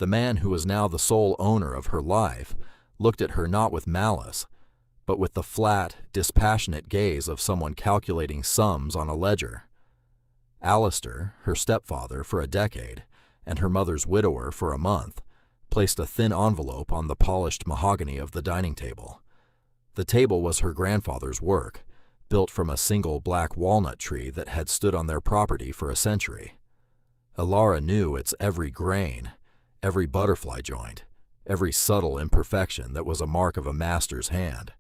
The man who was now the sole owner of her life looked at her not with malice, but with the flat, dispassionate gaze of someone calculating sums on a ledger. Alistair, her stepfather for a decade, and her mother's widower for a month, placed a thin envelope on the polished mahogany of the dining table. The table was her grandfather's work, built from a single black walnut tree that had stood on their property for a century. Alara knew its every grain, every butterfly joint, every subtle imperfection that was a mark of a master's hand.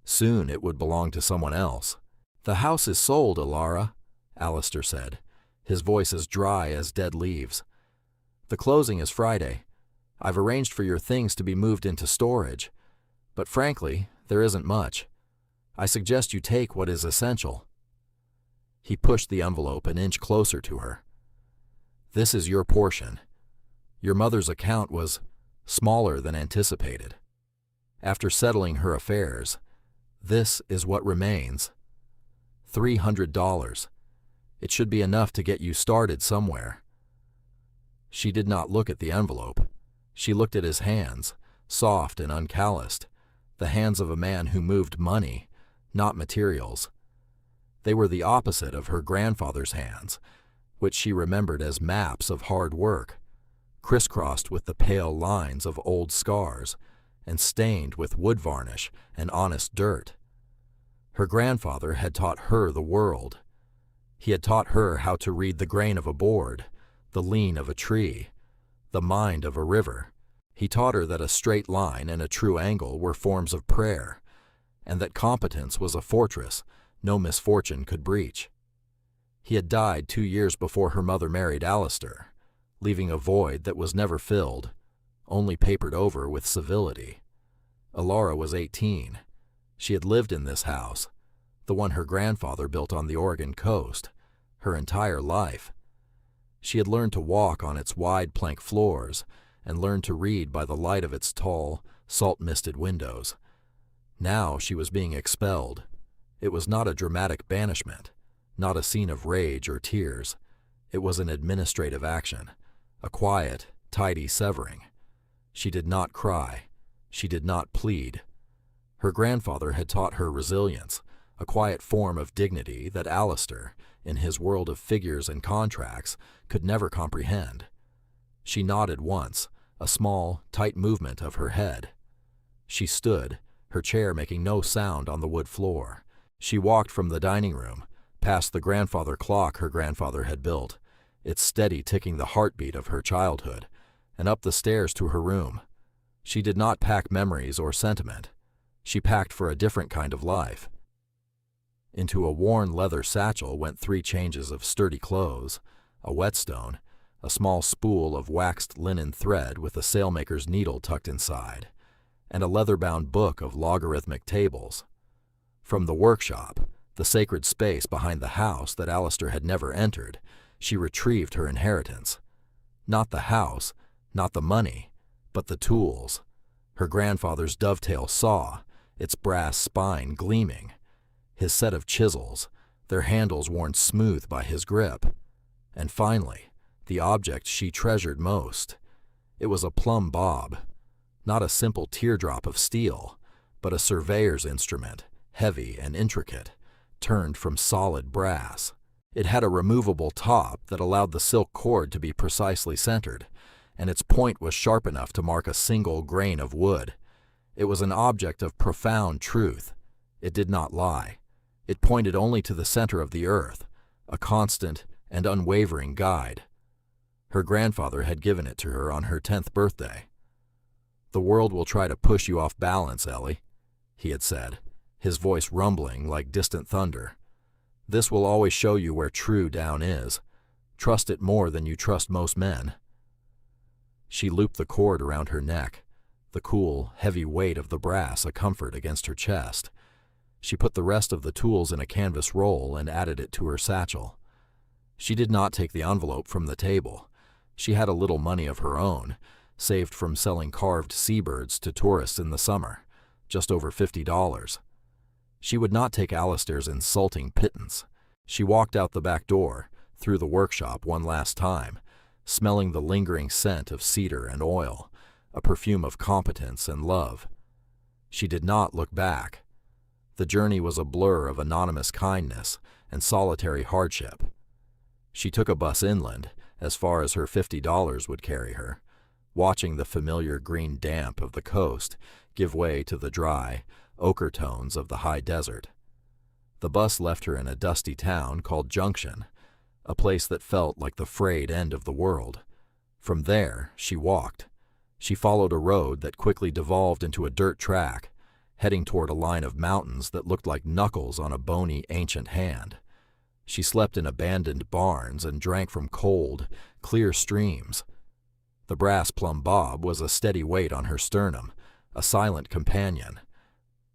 Soon it would belong to someone else. "The house is sold, Alara," Alistair said, his voice as dry as dead leaves. "The closing is Friday. I've arranged for your things to be moved into storage, but frankly, there isn't much. I suggest you take what is essential." He pushed the envelope an inch closer to her. "This is your portion. Your mother's account was smaller than anticipated. After settling her affairs, this is what remains. $300. It should be enough to get you started somewhere." She did not look at the envelope. She looked at his hands, soft and uncalloused, the hands of a man who moved money, not materials. They were the opposite of her grandfather's hands, which she remembered as maps of hard work, crisscrossed with the pale lines of old scars and stained with wood varnish and honest dirt. Her grandfather had taught her the world. He had taught her how to read the grain of a board, the lean of a tree, the mind of a river. He taught her that a straight line and a true angle were forms of prayer, and that competence was a fortress no misfortune could breach. He had died 2 years before her mother married Alistair, leaving a void that was never filled, only papered over with civility. Alara was 18. She had lived in this house, the one her grandfather built on the Oregon coast, her entire life. She had learned to walk on its wide plank floors and learned to read by the light of its tall, salt-misted windows. Now she was being expelled. It was not a dramatic banishment, not a scene of rage or tears. It was an administrative action, a quiet, tidy severing. She did not cry. She did not plead. Her grandfather had taught her resilience, a quiet form of dignity that Alistair, in his world of figures and contracts, could never comprehend. She nodded once, a small, tight movement of her head. She stood, her chair making no sound on the wood floor. She walked from the dining room, past the grandfather clock her grandfather had built, its steady ticking the heartbeat of her childhood, and up the stairs to her room. She did not pack memories or sentiment. She packed for a different kind of life. Into a worn leather satchel went 3 changes of sturdy clothes, a whetstone, a small spool of waxed linen thread with a sailmaker's needle tucked inside, and a leather-bound book of logarithmic tables. From the workshop, the sacred space behind the house that Alistair had never entered, she retrieved her inheritance. Not the house, not the money, but the tools. Her grandfather's dovetail saw, its brass spine gleaming, his set of chisels, their handles worn smooth by his grip. And finally, the object she treasured most. It was a plumb bob, not a simple teardrop of steel, but a surveyor's instrument, heavy and intricate, turned from solid brass. It had a removable top that allowed the silk cord to be precisely centered, and its point was sharp enough to mark a single grain of wood. It was an object of profound truth. It did not lie. It pointed only to the center of the earth, a constant and unwavering guide. Her grandfather had given it to her on her 10th birthday. "The world will try to push you off balance, Ellie," he had said, his voice rumbling like distant thunder. "This will always show you where true down is. Trust it more than you trust most men." She looped the cord around her neck, the cool, heavy weight of the brass a comfort against her chest. She put the rest of the tools in a canvas roll and added it to her satchel. She did not take the envelope from the table. She had a little money of her own, saved from selling carved seabirds to tourists in the summer, just over $50. She would not take Alistair's insulting pittance. She walked out the back door, through the workshop one last time, smelling the lingering scent of cedar and oil, a perfume of competence and love. She did not look back. The journey was a blur of anonymous kindness and solitary hardship. She took a bus inland, as far as her $50 would carry her, watching the familiar green damp of the coast give way to the dry, ochre tones of the high desert. The bus left her in a dusty town called Junction, a place that felt like the frayed end of the world. From there, she walked. She followed a road that quickly devolved into a dirt track, heading toward a line of mountains that looked like knuckles on a bony, ancient hand. She slept in abandoned barns and drank from cold, clear streams. The brass plumb bob was a steady weight on her sternum, a silent companion.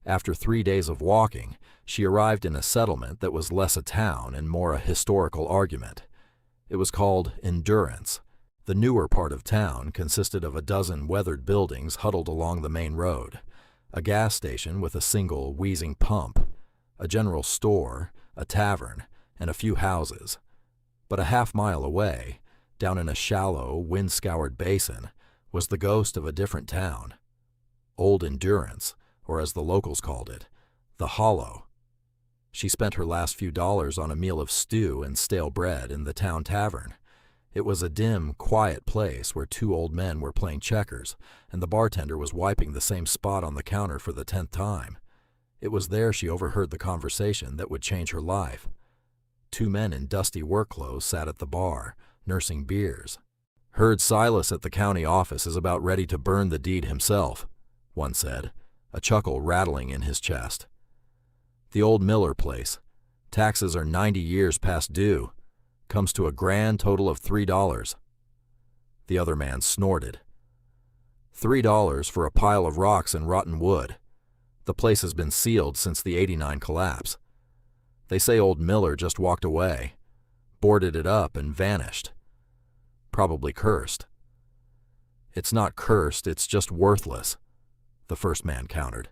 After 3 days of walking, she arrived in a settlement that was less a town and more a historical argument. It was called Endurance. The newer part of town consisted of a dozen weathered buildings huddled along the main road, a gas station with a single wheezing pump, a general store, a tavern, and a few houses. But a half-mile away, down in a shallow, wind-scoured basin, was the ghost of a different town. Old Endurance, or as the locals called it, the Hollow. She spent her last few dollars on a meal of stew and stale bread in the town tavern. It was a dim, quiet place where 2 old men were playing checkers, and the bartender was wiping the same spot on the counter for the 10th time. It was there she overheard the conversation that would change her life. 2 men in dusty work clothes sat at the bar, nursing beers. "Heard Silas at the county office is about ready to burn the deed himself," one said, a chuckle rattling in his chest. "The old Miller place. Taxes are 90 years past due. Comes to a grand total of $3. The other man snorted. $3 for a pile of rocks and rotten wood. The place has been sealed since the '89 collapse. They say old Miller just walked away, boarded it up and vanished. Probably cursed." "It's not cursed, it's just worthless," the first man countered.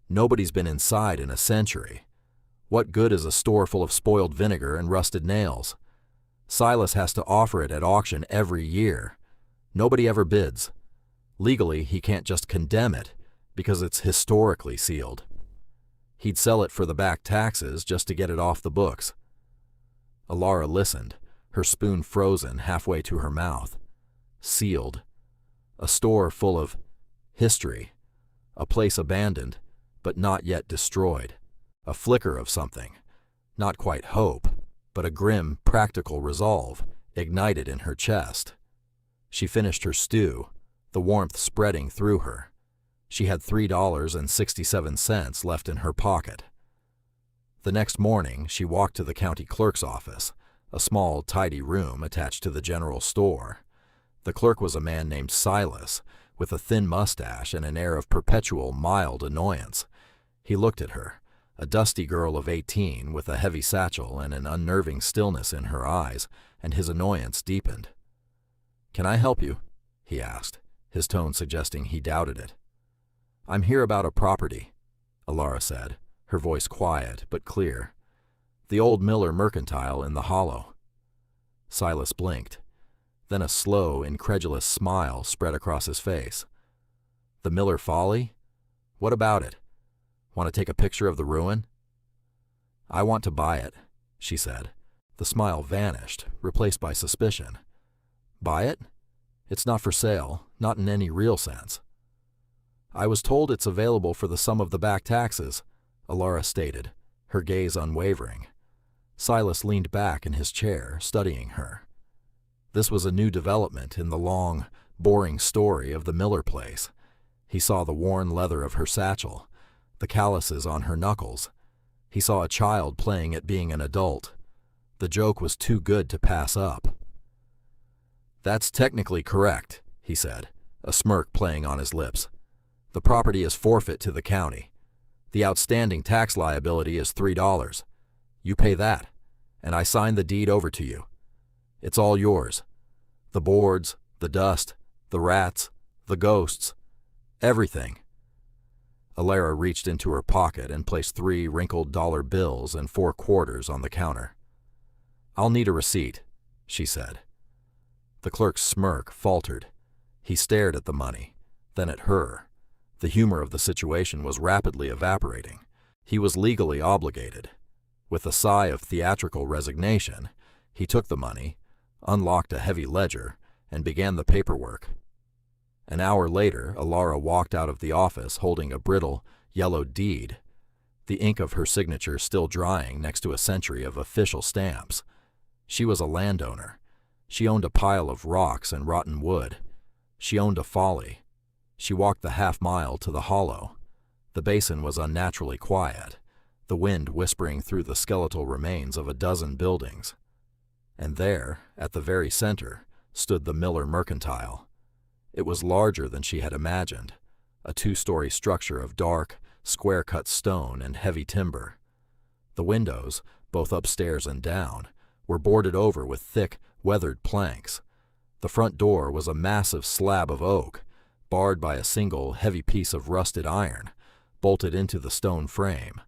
"Nobody's been inside in a century. What good is a store full of spoiled vinegar and rusted nails? Silas has to offer it at auction every year. Nobody ever bids. Legally, he can't just condemn it, because it's historically sealed. He'd sell it for the back taxes just to get it off the books." Alara listened, her spoon frozen halfway to her mouth. Sealed. A store full of history. A place abandoned, but not yet destroyed. A flicker of something. Not quite hope, but a grim, practical resolve ignited in her chest. She finished her stew, the warmth spreading through her. She had $3.67 left in her pocket. The next morning, she walked to the county clerk's office, a small, tidy room attached to the general store. The clerk was a man named Silas, with a thin mustache and an air of perpetual, mild annoyance. He looked at her, a dusty girl of 18 with a heavy satchel and an unnerving stillness in her eyes, and his annoyance deepened. "Can I help you?" he asked, his tone suggesting he doubted it. "I'm here about a property," Alara said, her voice quiet but clear. "The old Miller Mercantile in the Hollow." Silas blinked. Then a slow, incredulous smile spread across his face. "The Miller Folly? What about it? Want to take a picture of the ruin?" "I want to buy it," she said. The smile vanished, replaced by suspicion. "Buy it? It's not for sale, not in any real sense." "I was told it's available for the sum of the back taxes," Alara stated, her gaze unwavering. Silas leaned back in his chair, studying her. This was a new development in the long, boring story of the Miller place. He saw the worn leather of her satchel, the calluses on her knuckles. He saw a child playing at being an adult. The joke was too good to pass up. "That's technically correct," he said, a smirk playing on his lips. "The property is forfeit to the county. The outstanding tax liability is $3. You pay that, and I sign the deed over to you. It's all yours. The boards, the dust, the rats, the ghosts, everything." Alara reached into her pocket and placed 3 wrinkled dollar bills and 4 quarters on the counter. "I'll need a receipt," she said. The clerk's smirk faltered. He stared at the money, then at her. The humor of the situation was rapidly evaporating. He was legally obligated. With a sigh of theatrical resignation, he took the money, unlocked a heavy ledger, and began the paperwork. An hour later, Alara walked out of the office holding a brittle, yellowed deed, the ink of her signature still drying next to a century of official stamps. She was a landowner. She owned a pile of rocks and rotten wood. She owned a folly. She walked the half-mile to the hollow. The basin was unnaturally quiet, the wind whispering through the skeletal remains of a dozen buildings. And there, at the very center, stood the Miller Mercantile. It was larger than she had imagined, a 2-story structure of dark, square-cut stone and heavy timber. The windows, both upstairs and down, were boarded over with thick, weathered planks. The front door was a massive slab of oak, barred by a single, heavy piece of rusted iron, bolted into the stone frame.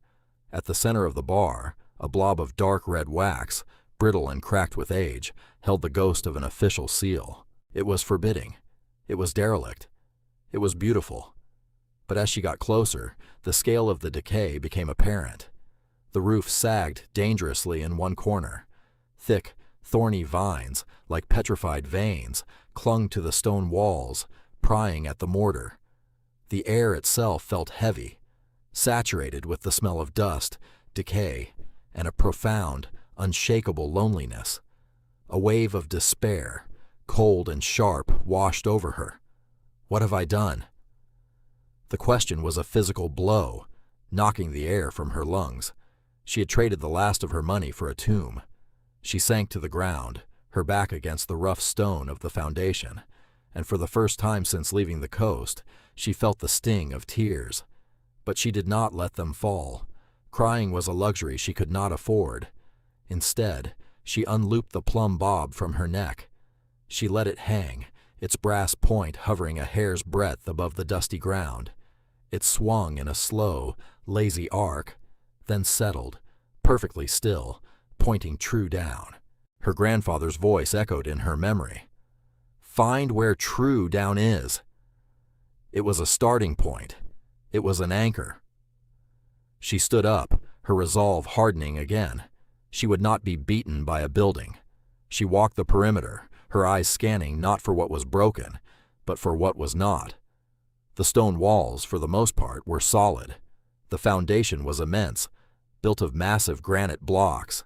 At the center of the bar, a blob of dark red wax, brittle and cracked with age, held the ghost of an official seal. It was forbidding. It was derelict. It was beautiful. But as she got closer, the scale of the decay became apparent. The roof sagged dangerously in one corner. Thick, thorny vines, like petrified veins, clung to the stone walls, prying at the mortar. The air itself felt heavy, saturated with the smell of dust, decay, and a profound, unshakable loneliness. A wave of despair, cold and sharp, washed over her. What have I done? The question was a physical blow, knocking the air from her lungs. She had traded the last of her money for a tomb. She sank to the ground, her back against the rough stone of the foundation, and for the first time since leaving the coast, she felt the sting of tears. But she did not let them fall. Crying was a luxury she could not afford. Instead, she unlooped the plumb bob from her neck. She let it hang, its brass point hovering a hair's breadth above the dusty ground. It swung in a slow, lazy arc, then settled, perfectly still, pointing true down. Her grandfather's voice echoed in her memory. Find where true down is. It was a starting point. It was an anchor. She stood up, her resolve hardening again. She would not be beaten by a building. She walked the perimeter, her eyes scanning not for what was broken, but for what was not. The stone walls, for the most part, were solid. The foundation was immense, built of massive granite blocks.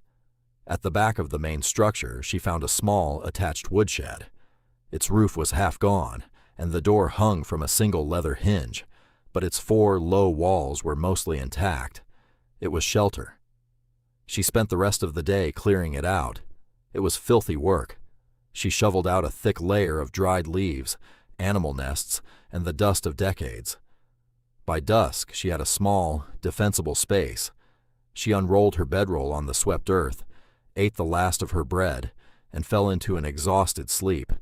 At the back of the main structure, she found a small, attached woodshed. Its roof was half gone, and the door hung from a single leather hinge, but its 4 low walls were mostly intact. It was shelter. She spent the rest of the day clearing it out. It was filthy work. She shoveled out a thick layer of dried leaves, animal nests, and the dust of decades. By dusk, she had a small, defensible space. She unrolled her bedroll on the swept earth, ate the last of her bread, and fell into an exhausted sleep,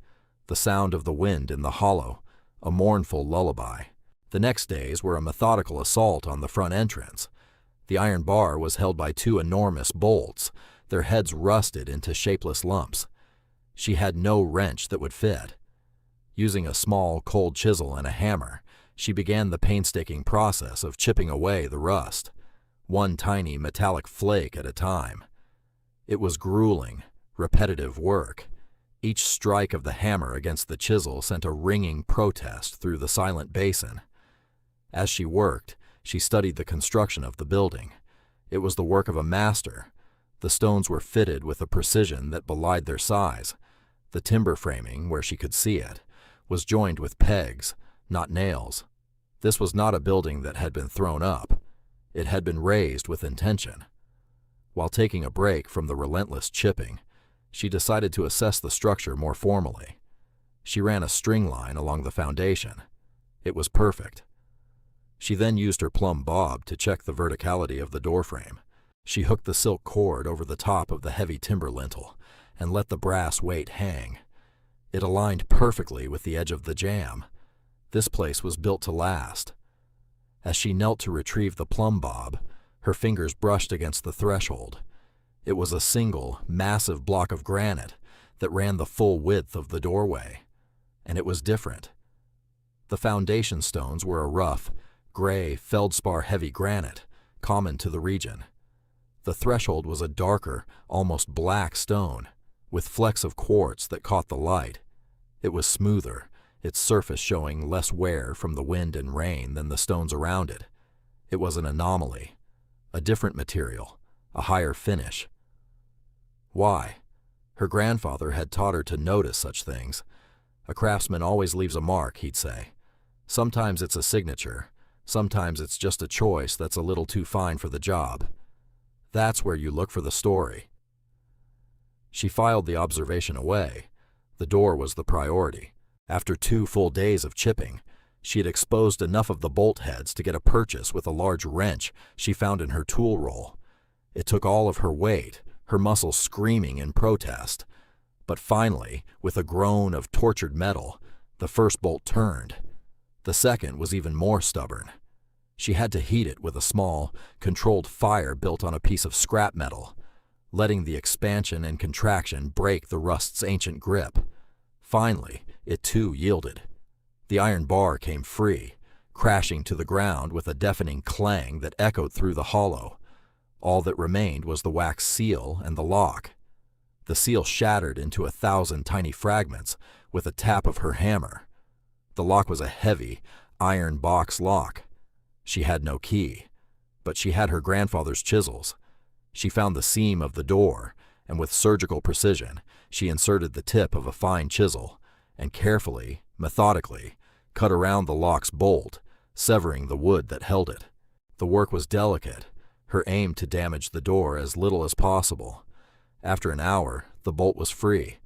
the sound of the wind in the hollow, a mournful lullaby. The next days were a methodical assault on the front entrance. The iron bar was held by 2 enormous bolts, their heads rusted into shapeless lumps. She had no wrench that would fit. Using a small, cold chisel and a hammer, she began the painstaking process of chipping away the rust, one tiny metallic flake at a time. It was grueling, repetitive work. Each strike of the hammer against the chisel sent a ringing protest through the silent basin. As she worked, she studied the construction of the building. It was the work of a master. The stones were fitted with a precision that belied their size. The timber framing, where she could see it, was joined with pegs, not nails. This was not a building that had been thrown up. It had been raised with intention. While taking a break from the relentless chipping, she decided to assess the structure more formally. She ran a string line along the foundation. It was perfect. She then used her plumb bob to check the verticality of the doorframe. She hooked the silk cord over the top of the heavy timber lintel and let the brass weight hang. It aligned perfectly with the edge of the jamb. This place was built to last. As she knelt to retrieve the plumb bob, her fingers brushed against the threshold. It was a single, massive block of granite, that ran the full width of the doorway, and it was different. The foundation stones were a rough, gray, feldspar-heavy granite, common to the region. The threshold was a darker, almost black stone, with flecks of quartz that caught the light. It was smoother, its surface showing less wear from the wind and rain than the stones around it. It was an anomaly, a different material, a higher finish. Why? Her grandfather had taught her to notice such things. A craftsman always leaves a mark, he'd say. Sometimes it's a signature, sometimes it's just a choice that's a little too fine for the job. That's where you look for the story. She filed the observation away. The door was the priority. After 2 full days of chipping, she had exposed enough of the bolt heads to get a purchase with a large wrench she found in her tool roll. It took all of her weight, her muscles screaming in protest. But finally, with a groan of tortured metal, the first bolt turned. The second was even more stubborn. She had to heat it with a small, controlled fire built on a piece of scrap metal, letting the expansion and contraction break the rust's ancient grip. Finally, it too yielded. The iron bar came free, crashing to the ground with a deafening clang that echoed through the hollow. All that remained was the wax seal and the lock. The seal shattered into 1,000 tiny fragments with a tap of her hammer. The lock was a heavy, iron box lock. She had no key, but she had her grandfather's chisels. She found the seam of the door, and with surgical precision, she inserted the tip of a fine chisel, and carefully, methodically, cut around the lock's bolt, severing the wood that held it. The work was delicate, her aim to damage the door as little as possible. After an hour, the bolt was free.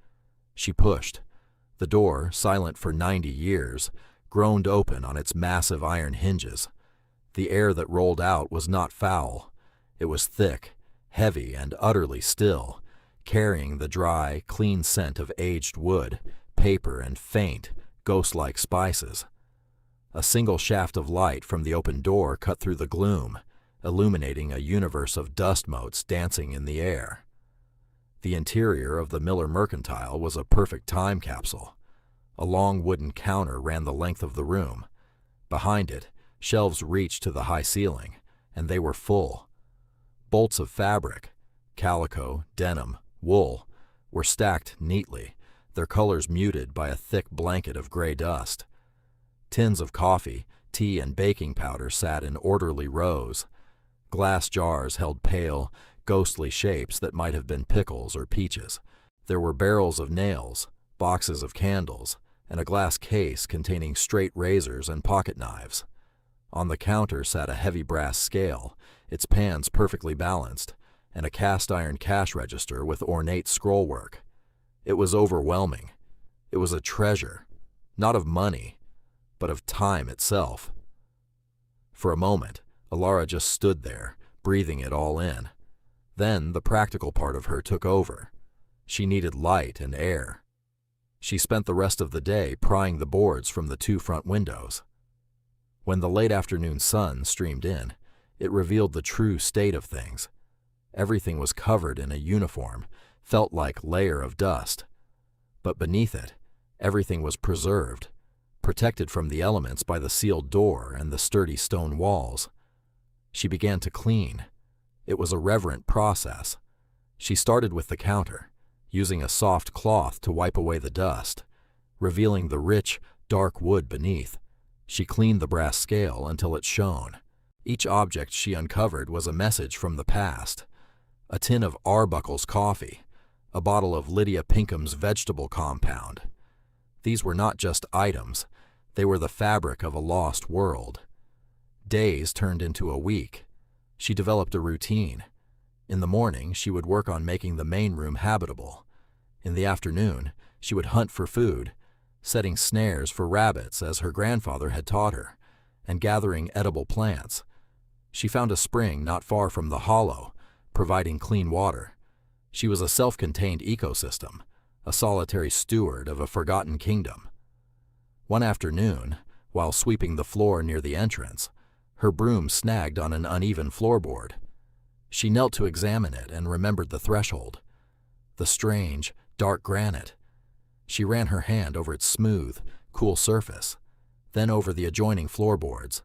She pushed. The door, silent for 90 years, groaned open on its massive iron hinges. The air that rolled out was not foul. It was thick, heavy, and utterly still, carrying the dry, clean scent of aged wood, paper, and faint, ghost-like spices. A single shaft of light from the open door cut through the gloom, illuminating a universe of dust motes dancing in the air. The interior of the Miller Mercantile was a perfect time capsule. A long wooden counter ran the length of the room. Behind it, shelves reached to the high ceiling, and they were full. Bolts of fabric, calico, denim, wool, were stacked neatly, their colors muted by a thick blanket of gray dust. Tins of coffee, tea, and baking powder sat in orderly rows. Glass jars held pale, ghostly shapes that might have been pickles or peaches. There were barrels of nails, boxes of candles, and a glass case containing straight razors and pocket knives. On the counter sat a heavy brass scale, its pans perfectly balanced, and a cast-iron cash register with ornate scrollwork. It was overwhelming. It was a treasure, not of money, but of time itself. For a moment, Alara just stood there, breathing it all in. Then the practical part of her took over. She needed light and air. She spent the rest of the day prying the boards from the 2 front windows. When the late afternoon sun streamed in, it revealed the true state of things. Everything was covered in a uniform, felt-like layer of dust. But beneath it, everything was preserved, protected from the elements by the sealed door and the sturdy stone walls. She began to clean. It was a reverent process. She started with the counter, using a soft cloth to wipe away the dust, revealing the rich, dark wood beneath. She cleaned the brass scale until it shone. Each object she uncovered was a message from the past. A tin of Arbuckle's coffee, a bottle of Lydia Pinkham's vegetable compound. These were not just items, they were the fabric of a lost world. Days turned into a week. She developed a routine. In the morning, she would work on making the main room habitable. In the afternoon, she would hunt for food, setting snares for rabbits as her grandfather had taught her, and gathering edible plants. She found a spring not far from the hollow, providing clean water. She was a self-contained ecosystem, a solitary steward of a forgotten kingdom. One afternoon, while sweeping the floor near the entrance, her broom snagged on an uneven floorboard. She knelt to examine it and remembered the threshold. The strange, dark granite. She ran her hand over its smooth, cool surface, then over the adjoining floorboards.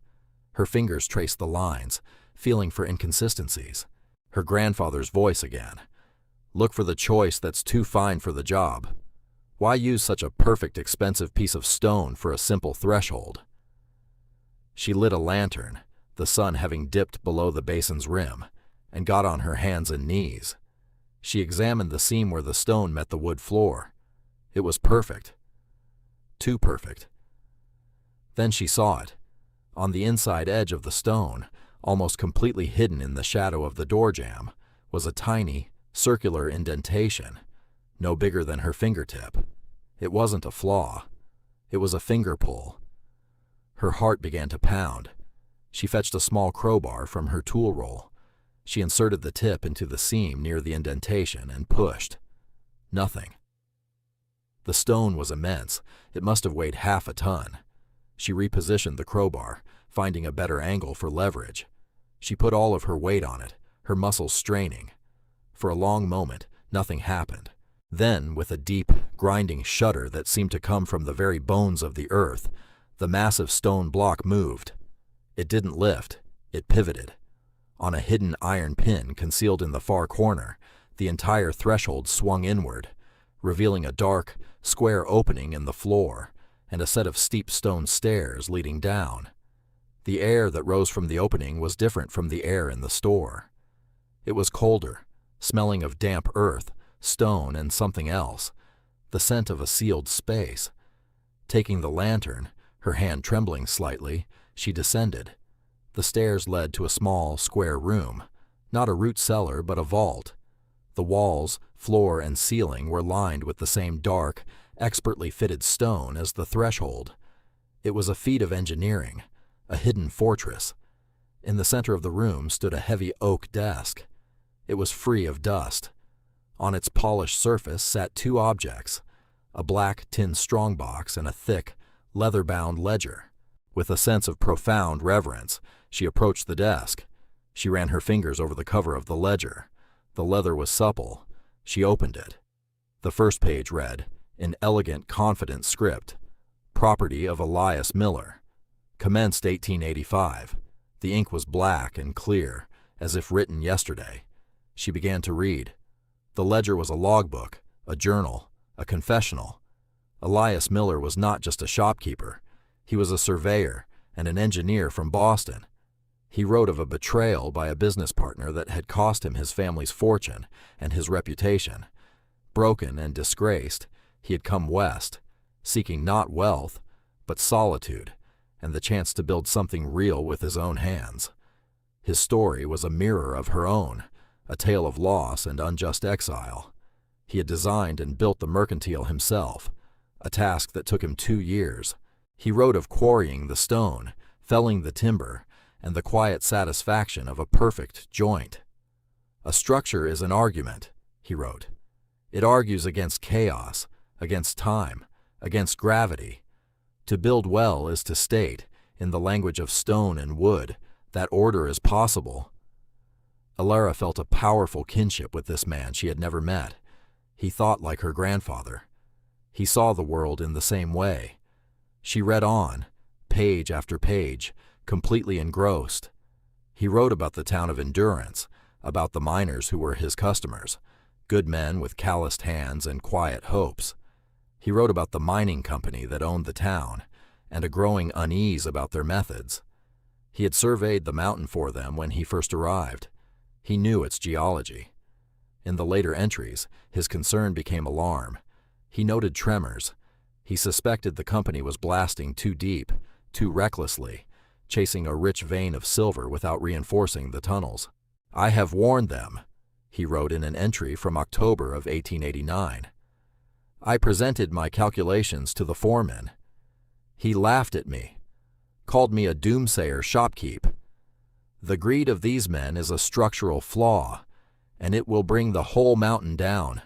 Her fingers traced the lines, feeling for inconsistencies. Her grandfather's voice again. "Look for the choice that's too fine for the job. Why use such a perfect, expensive piece of stone for a simple threshold?" She lit a lantern, the sun having dipped below the basin's rim, and got on her hands and knees. She examined the seam where the stone met the wood floor. It was perfect. Too perfect. Then she saw it. On the inside edge of the stone, almost completely hidden in the shadow of the door jamb, was a tiny, circular indentation, no bigger than her fingertip. It wasn't a flaw. It was a finger pull. Her heart began to pound. She fetched a small crowbar from her tool roll. She inserted the tip into the seam near the indentation and pushed. Nothing. The stone was immense. It must have weighed half a ton. She repositioned the crowbar, finding a better angle for leverage. She put all of her weight on it, her muscles straining. For a long moment, nothing happened. Then, with a deep, grinding shudder that seemed to come from the very bones of the earth, the massive stone block moved. It didn't lift. It pivoted. On a hidden iron pin concealed in the far corner, the entire threshold swung inward, revealing a dark, square opening in the floor and a set of steep stone stairs leading down. The air that rose from the opening was different from the air in the store. It was colder, smelling of damp earth, stone, and something else, the scent of a sealed space. Taking the lantern, her hand trembling slightly, she descended. The stairs led to a small, square room, not a root cellar but a vault. The walls, floor, and ceiling were lined with the same dark, expertly fitted stone as the threshold. It was a feat of engineering, a hidden fortress. In the center of the room stood a heavy oak desk. It was free of dust. On its polished surface sat two objects, a black tin strongbox and a thick, leather-bound ledger. With a sense of profound reverence, she approached the desk. She ran her fingers over the cover of the ledger. The leather was supple. She opened it. The first page read, in elegant, confident script, "Property of Elias Miller. Commenced 1885. The ink was black and clear, as if written yesterday. She began to read. The ledger was a logbook, a journal, a confessional. Elias Miller was not just a shopkeeper. He was a surveyor and an engineer from Boston. He wrote of a betrayal by a business partner that had cost him his family's fortune and his reputation. Broken and disgraced, he had come west, seeking not wealth, but solitude and the chance to build something real with his own hands. His story was a mirror of her own, a tale of loss and unjust exile. He had designed and built the mercantile himself, a task that took him 2 years. He wrote of quarrying the stone, felling the timber, and the quiet satisfaction of a perfect joint. "A structure is an argument," he wrote. "It argues against chaos, against time, against gravity. To build well is to state, in the language of stone and wood, that order is possible." Alara felt a powerful kinship with this man she had never met. He thought like her grandfather. He saw the world in the same way. She read on, page after page, completely engrossed. He wrote about the town of Endurance, about the miners who were his customers, good men with calloused hands and quiet hopes. He wrote about the mining company that owned the town, and a growing unease about their methods. He had surveyed the mountain for them when he first arrived. He knew its geology. In the later entries, his concern became alarm. He noted tremors. He suspected the company was blasting too deep, too recklessly, chasing a rich vein of silver without reinforcing the tunnels. "I have warned them," he wrote in an entry from October of 1889. "I presented my calculations to the foreman. He laughed at me, called me a doomsayer shopkeep. The greed of these men is a structural flaw, and it will bring the whole mountain down."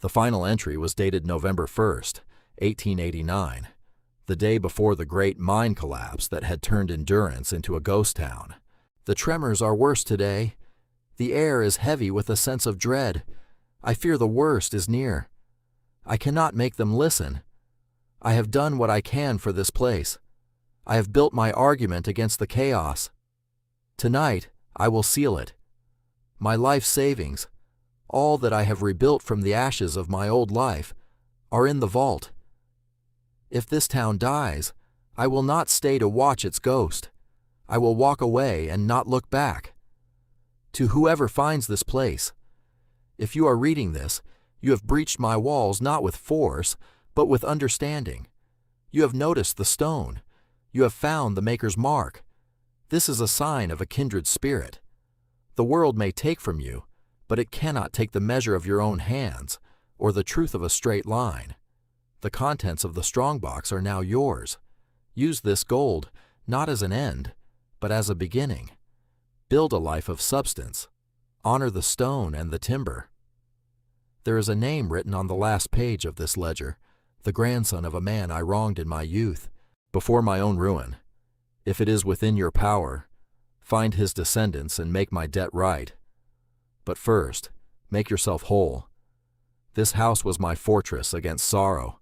The final entry was dated November 1st, 1889, the day before the great mine collapse that had turned Endurance into a ghost town. "The tremors are worse today. The air is heavy with a sense of dread. I fear the worst is near. I cannot make them listen. I have done what I can for this place. I have built my argument against the chaos. Tonight, I will seal it. My life savings, all that I have rebuilt from the ashes of my old life, are in the vault. If this town dies, I will not stay to watch its ghost. I will walk away and not look back. To whoever finds this place, if you are reading this, you have breached my walls not with force, but with understanding. You have noticed the stone. You have found the Maker's mark. This is a sign of a kindred spirit. The world may take from you, but it cannot take the measure of your own hands, or the truth of a straight line. The contents of the strongbox are now yours. Use this gold, not as an end, but as a beginning. Build a life of substance. Honor the stone and the timber. There is a name written on the last page of this ledger, the grandson of a man I wronged in my youth, before my own ruin. If it is within your power, find his descendants and make my debt right. But first, make yourself whole. This house was my fortress against sorrow.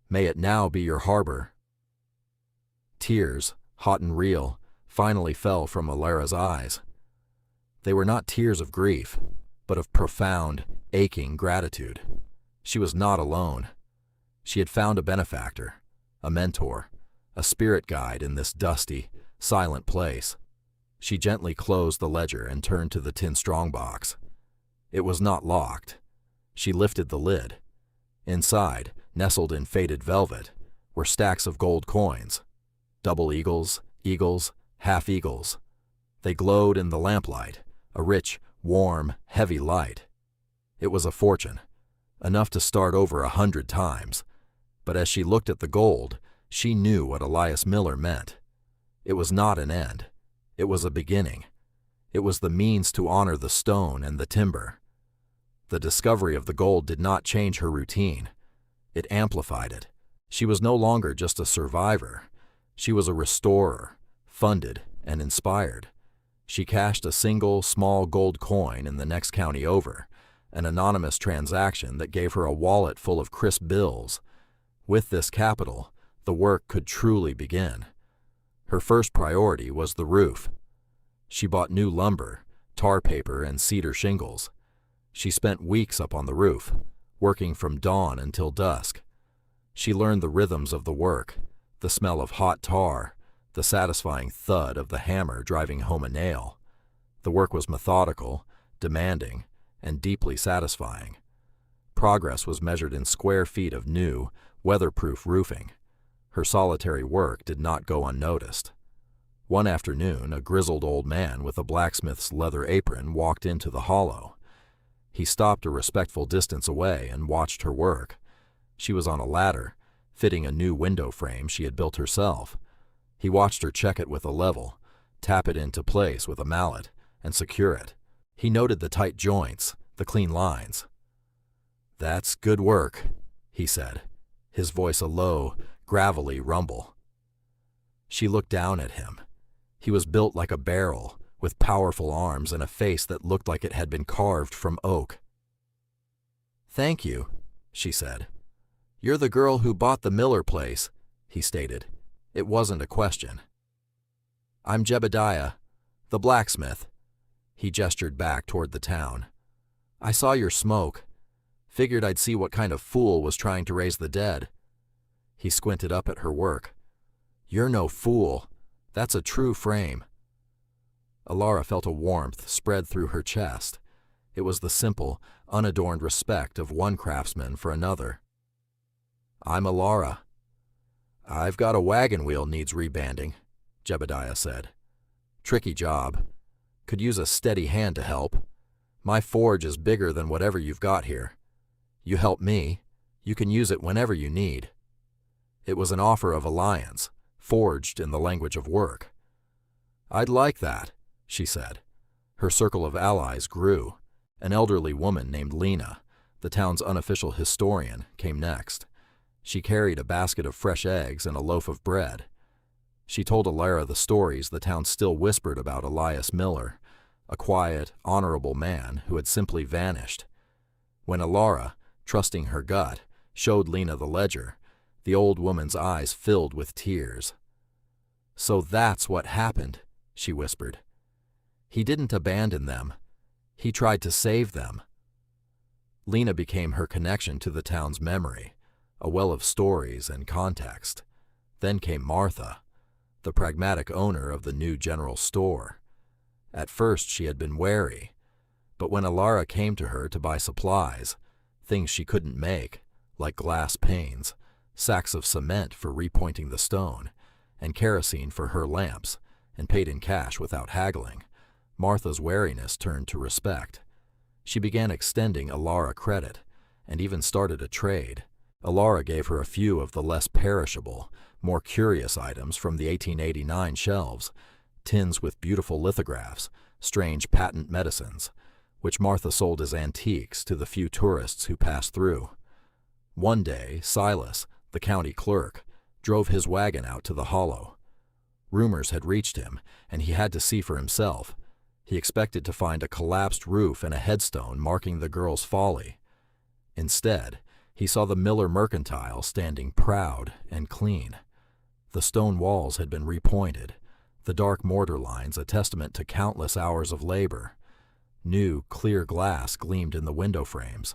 May it now be your harbor. Tears, hot and real, finally fell from Alara's eyes. They were not tears of grief, but of profound, aching gratitude. She was not alone. She had found a benefactor, a mentor, a spirit guide in this dusty, silent place. She gently closed the ledger and turned to the tin strongbox. It was not locked. She lifted the lid. Inside, nestled in faded velvet, were stacks of gold coins. Double eagles, eagles, half eagles. They glowed in the lamplight, a rich, warm, heavy light. It was a fortune, enough to start over 100 times. But as she looked at the gold, she knew what Elias Miller meant. It was not an end. It was a beginning. It was the means to honor the stone and the timber. The discovery of the gold did not change her routine. It amplified it. She was no longer just a survivor. She was a restorer, funded and inspired. She cashed a single, small gold coin in the next county over, an anonymous transaction that gave her a wallet full of crisp bills. With this capital, the work could truly begin. Her first priority was the roof. She bought new lumber, tar paper, and cedar shingles. She spent weeks up on the roof, working from dawn until dusk. She learned the rhythms of the work, the smell of hot tar, the satisfying thud of the hammer driving home a nail. The work was methodical, demanding, and deeply satisfying. Progress was measured in square feet of new, weatherproof roofing. Her solitary work did not go unnoticed. One afternoon, a grizzled old man with a blacksmith's leather apron walked into the hollow. He stopped a respectful distance away and watched her work. She was on a ladder, fitting a new window frame she had built herself. He watched her check it with a level, tap it into place with a mallet, and secure it. He noted the tight joints, the clean lines. "That's good work," he said, his voice a low, gravelly rumble. She looked down at him. He was built like a barrel, with powerful arms and a face that looked like it had been carved from oak. "Thank you," she said. "You're the girl who bought the Miller place," he stated. It wasn't a question. "I'm Jebediah, the blacksmith." He gestured back toward the town. "I saw your smoke. Figured I'd see what kind of fool was trying to raise the dead." He squinted up at her work. "You're no fool. That's a true frame." Alara felt a warmth spread through her chest. It was the simple, unadorned respect of one craftsman for another. "I'm Alara." "I've got a wagon wheel needs rebanding," Jebediah said. "Tricky job. Could use a steady hand to help. My forge is bigger than whatever you've got here. You help me, you can use it whenever you need." It was an offer of alliance, forged in the language of work. "I'd like that," she said. Her circle of allies grew. An elderly woman named Lena, the town's unofficial historian, came next. She carried a basket of fresh eggs and a loaf of bread. She told Alara the stories the town still whispered about Elias Miller, a quiet, honorable man who had simply vanished. When Alara, trusting her gut, showed Lena the ledger. The old woman's eyes filled with tears. "So that's what happened," she whispered. "He didn't abandon them. He tried to save them." Lena became her connection to the town's memory, a well of stories and context. Then came Martha, the pragmatic owner of the new general store. At first she had been wary, but when Alara came to her to buy supplies, things she couldn't make, like glass panes, sacks of cement for repointing the stone, and kerosene for her lamps, and paid in cash without haggling, Martha's wariness turned to respect. She began extending Alara credit, and even started a trade. Alara gave her a few of the less perishable, more curious items from the 1889 shelves, tins with beautiful lithographs, strange patent medicines, which Martha sold as antiques to the few tourists who passed through. One day, Silas, the county clerk, drove his wagon out to the hollow. Rumors had reached him, and he had to see for himself. He expected to find a collapsed roof and a headstone marking the girl's folly. Instead, he saw the Miller Mercantile standing proud and clean. The stone walls had been repointed, the dark mortar lines a testament to countless hours of labor. New, clear glass gleamed in the window frames.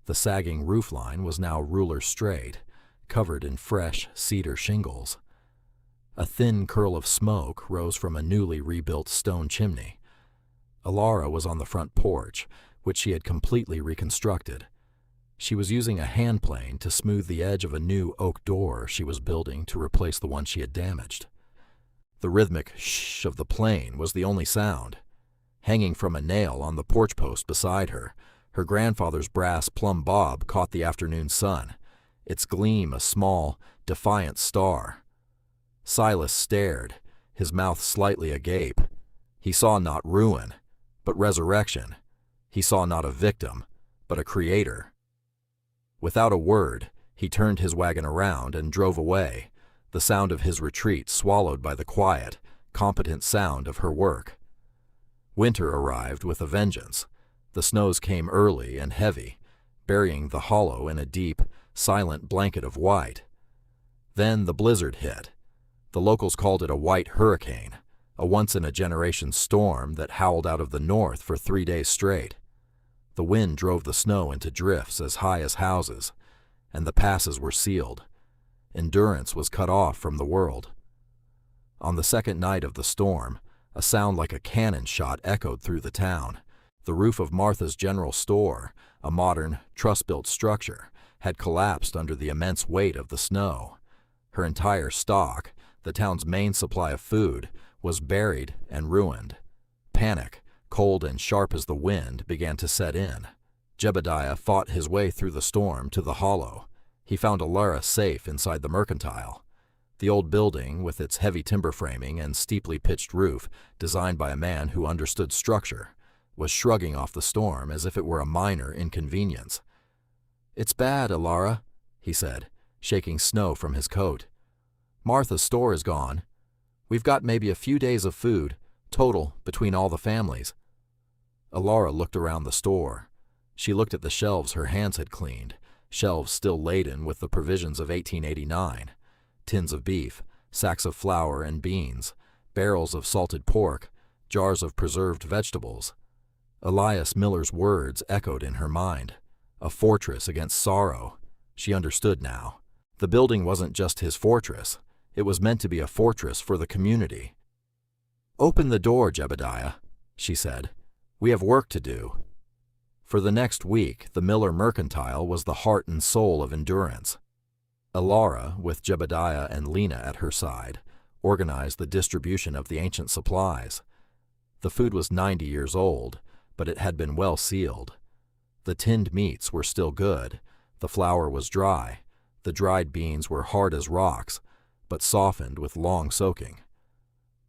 The sagging roofline was now ruler straight, covered in fresh cedar shingles. A thin curl of smoke rose from a newly rebuilt stone chimney. Alara was on the front porch, which she had completely reconstructed. She was using a hand plane to smooth the edge of a new oak door she was building to replace the one she had damaged. The rhythmic shh of the plane was the only sound. Hanging from a nail on the porch post beside her, her grandfather's brass plumb bob caught the afternoon sun, its gleam a small, defiant star. Silas stared, his mouth slightly agape. He saw not ruin, but resurrection. He saw not a victim, but a creator. Without a word, he turned his wagon around and drove away, the sound of his retreat swallowed by the quiet, competent sound of her work. Winter arrived with a vengeance. The snows came early and heavy, burying the hollow in a deep, silent blanket of white. Then the blizzard hit. The locals called it a white hurricane, a once-in-a-generation storm that howled out of the north for 3 days straight. The wind drove the snow into drifts as high as houses, and the passes were sealed. Endurance was cut off from the world. On the second night of the storm, a sound like a cannon shot echoed through the town. The roof of Martha's general store, a modern, truss-built structure, had collapsed under the immense weight of the snow. Her entire stock, the town's main supply of food, was buried and ruined. Panic, cold and sharp as the wind, began to set in. Jebediah fought his way through the storm to the hollow. He found Alara safe inside the mercantile. The old building, with its heavy timber framing and steeply pitched roof, designed by a man who understood structure, was shrugging off the storm as if it were a minor inconvenience. "It's bad, Alara," he said, shaking snow from his coat. "Martha's store is gone. We've got maybe a few days of food, total, between all the families." Alara looked around the store. She looked at the shelves her hands had cleaned, shelves still laden with the provisions of 1889, tins of beef, sacks of flour and beans, barrels of salted pork, jars of preserved vegetables. Elias Miller's words echoed in her mind. A fortress against sorrow. She understood now. The building wasn't just his fortress. It was meant to be a fortress for the community. "Open the door, Jebediah," she said. "We have work to do." For the next week, the Miller Mercantile was the heart and soul of endurance. Alara, with Jebediah and Lena at her side, organized the distribution of the ancient supplies. The food was 90 years old, but it had been well sealed. The tinned meats were still good, the flour was dry, the dried beans were hard as rocks, but softened with long soaking.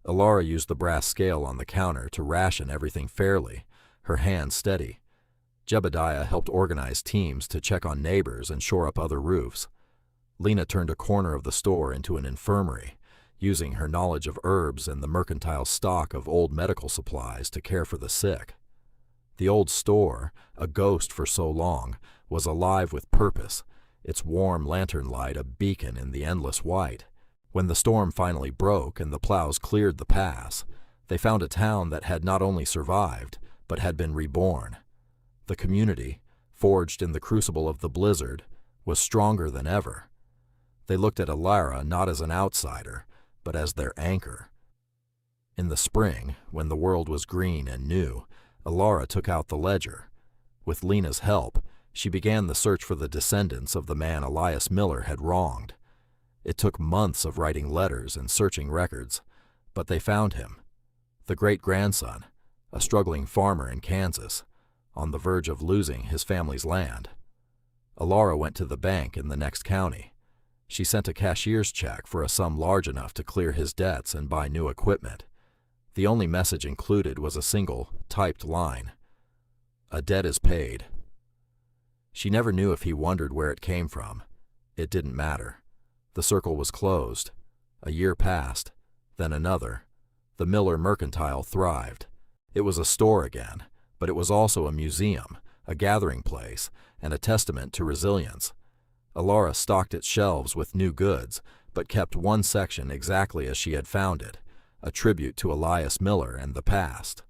Alara used the brass scale on the counter to ration everything fairly, her hand steady. Jebediah helped organize teams to check on neighbors and shore up other roofs. Lena turned a corner of the store into an infirmary, using her knowledge of herbs and the mercantile stock of old medical supplies to care for the sick. The old store, a ghost for so long, was alive with purpose, its warm lantern light a beacon in the endless white. When the storm finally broke and the plows cleared the pass, they found a town that had not only survived, but had been reborn. The community, forged in the crucible of the blizzard, was stronger than ever. They looked at Alara not as an outsider, but as their anchor. In the spring, when the world was green and new, Alara took out the ledger. With Lena's help, she began the search for the descendants of the man Elias Miller had wronged. It took months of writing letters and searching records, but they found him. The great-grandson, a struggling farmer in Kansas, on the verge of losing his family's land. Alara went to the bank in the next county. She sent a cashier's check for a sum large enough to clear his debts and buy new equipment. The only message included was a single, typed line. "A debt is paid." She never knew if he wondered where it came from. It didn't matter. The circle was closed. A year passed, then another. The Miller Mercantile thrived. It was a store again, but it was also a museum, a gathering place, and a testament to resilience. Alara stocked its shelves with new goods, but kept one section exactly as she had found it, a tribute to Elias Miller and the past.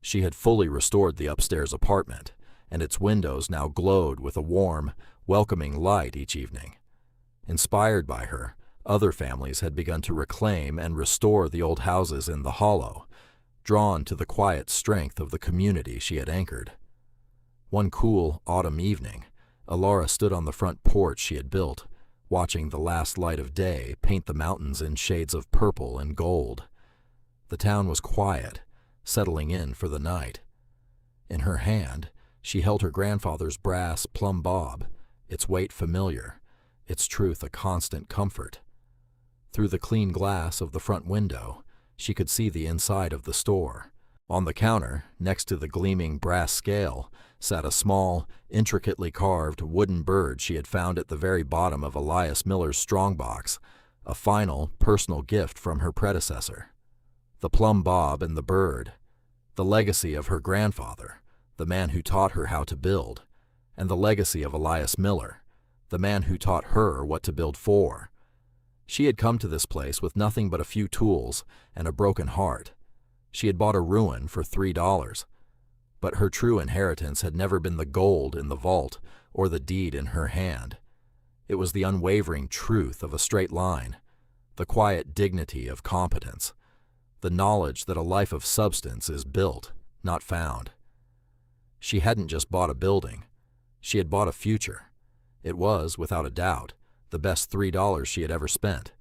She had fully restored the upstairs apartment, and its windows now glowed with a warm, welcoming light each evening. Inspired by her, other families had begun to reclaim and restore the old houses in the hollow, drawn to the quiet strength of the community she had anchored. One cool autumn evening, Alara stood on the front porch she had built, watching the last light of day paint the mountains in shades of purple and gold. The town was quiet, settling in for the night. In her hand, she held her grandfather's brass plumb bob, its weight familiar, its truth a constant comfort. Through the clean glass of the front window, she could see the inside of the store. On the counter, next to the gleaming brass scale, sat a small, intricately carved wooden bird she had found at the very bottom of Elias Miller's strongbox, a final, personal gift from her predecessor. The plumb bob and the bird, the legacy of her grandfather, the man who taught her how to build, and the legacy of Elias Miller, the man who taught her what to build for. She had come to this place with nothing but a few tools and a broken heart. She had bought a ruin for $3, but her true inheritance had never been the gold in the vault or the deed in her hand. It was the unwavering truth of a straight line, the quiet dignity of competence, the knowledge that a life of substance is built, not found. She hadn't just bought a building. She had bought a future. It was, without a doubt, the best $3 she had ever spent.